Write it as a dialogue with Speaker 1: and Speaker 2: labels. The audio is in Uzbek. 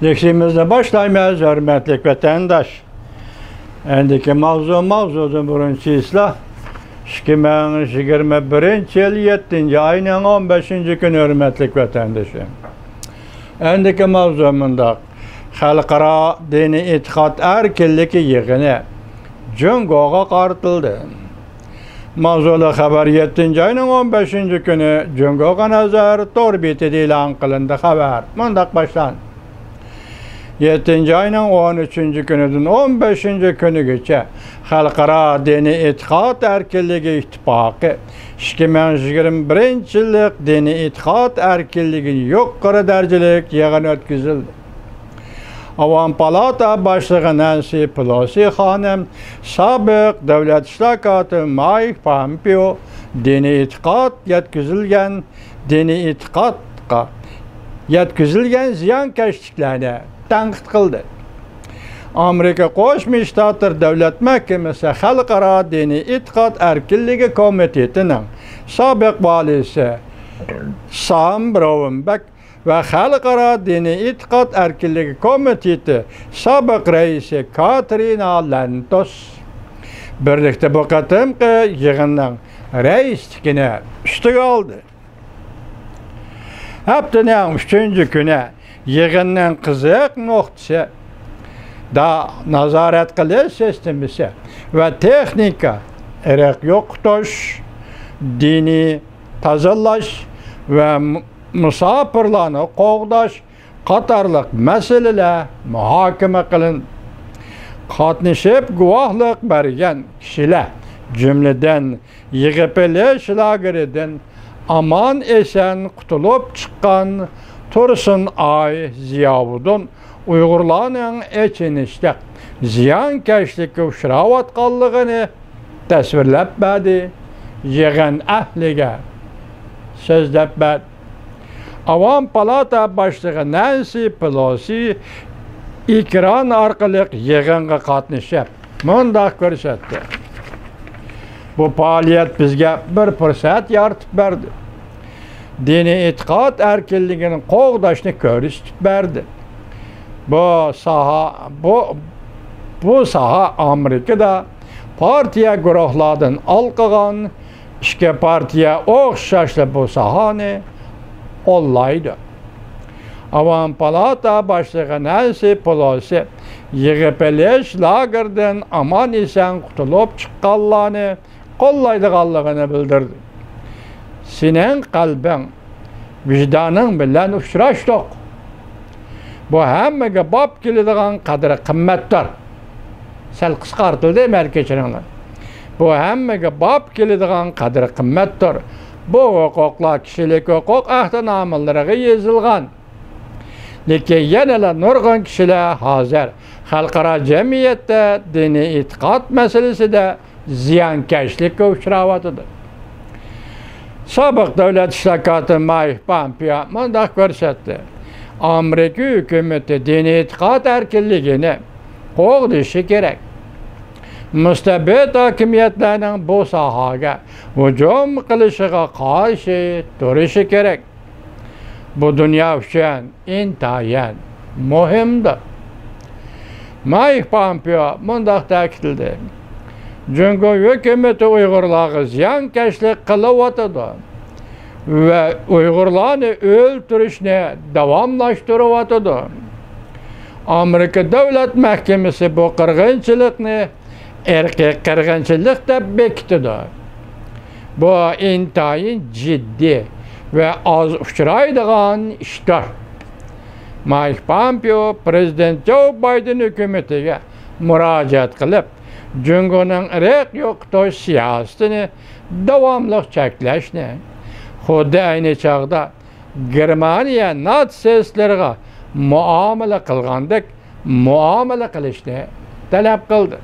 Speaker 1: Dersimize başlaymayız hürmetli vatandaş. Endiki mavzudun birinci islah 2021 yıl 7. ayının 15. günü hürmetli vatandaşım. Endiki mavzumunda Xalqaro dini itiqad erkinligi yig'ini Jungo'ga qartildi. Mavzuli xabar 7. ayının 15. günü Jungo'ga nazar torbitida e'lon qilindi xabar. Mundaq başlandı. 7. ayının 13. günüdün 15. günügacha Xalqaro dini itiqad erkinligi ittifoqi 2021 yillik dini itiqad erkinligini yuqori darajalik yig'in o'tkazildi. Avam Palata Başlığı Nancy Pelosi Hanım, sabiq Devlet İştirakatı Mike Pompeo, dini itiqad yetkazilgan ziyankeşliklarni tanqid qildi. Amerika Qo'shma Shtatlar Davlat Mahkamasi Xalqaro dini itiqad erkinligi komitetining sobiq valisi Sam Brownback ve Xalqaro dini itiqad erkinligi komiteti sobiq raisi Katrina Lantos birlikte bu qatimqi yig'inning raisligini ustiga oldi. Haftaning 3. kuni yig'inning qiziq nuqtasi da nazorat qilish sistemasi va texnika, irq yo'qotish, diniy tozalash va musafirlarni qo'g'dash qatorliq masalalar muhokama qilindi. Qatnashib guvohlik bergan kishilar, jumladan YGPL lageridan aman esen qutulib chiqqan Tursun Ay Ziyovuddin Uyg'urlarning echinishda ziyonkashlikka uchrayotganligini tasvirlab berdi. Yig'in ahliga so'zlab berdi. Avam Palata Başlığı Nancy Pelosi ekran orqali yig'inga qatnashib mundaq ko'rsatdi. Bu faaliyet bizga bir fursat yaratib berdi. Dini itiqad erkinligini qo'g'dashni ko'rsatib berdi. Bu saha Amerikada partiya guruhlardan olqigan ikki partiya o'xshashli bu sahani ollaydı. Avam Palata Başlığı Nancy Pelosi YGPL lagerdan aman esen qutulib chiqqanlarni qo'llaydiganligini bildirdi. Sening qalbing, vicdanın bilan uchrashdik. Bu hammaga bop keladigan qadri qimmatdir. Sal qisqartildi markachiringlar. Bu hammaga bop keladigan qadri qimmatdir. Bu huquqlar kishilik huquq ahdinamalariga yozilgan. Lekin yana nurg'un kishilar hozir xalqaro jamiyatda diniy e'tiqod masalasida ziyonkashlikka uchrayotdi. Sobiq davlat ishtirakati Mike Pompeo mundaq ko'rsatdi. Amerika hukumati diniy e'tiqod erkinligini qo'g'dishi kerak. Mustabid hokimiyatlarning bu sohaga hujum qilishiga qarshi turishi kerak. Bu dunyo uchun intayin muhimdir. Mike Pompeo mundaq ta'kidladi. Jungo hukumati Uyg'urlarga ziyonkashlik qilyotdi va Uyg'urlarni o'ldirishni davomlashtiryotdi. Amerika Davlat Mahkamasi bu qirg'inchilikni irqiy qirg'inchilik deb bekitdi. Bu intayin jiddiy ve az uchraydigan ishdir. Mike Pompeo Prezident Joe Biden hukumatiga murojaat qilib, Jungoning irq yo'qotish siyosatini davomli cheklashni, xuddi ayni chog'da Germaniya natsistlarga muomala qilgandek muomala qilishni talab qildi.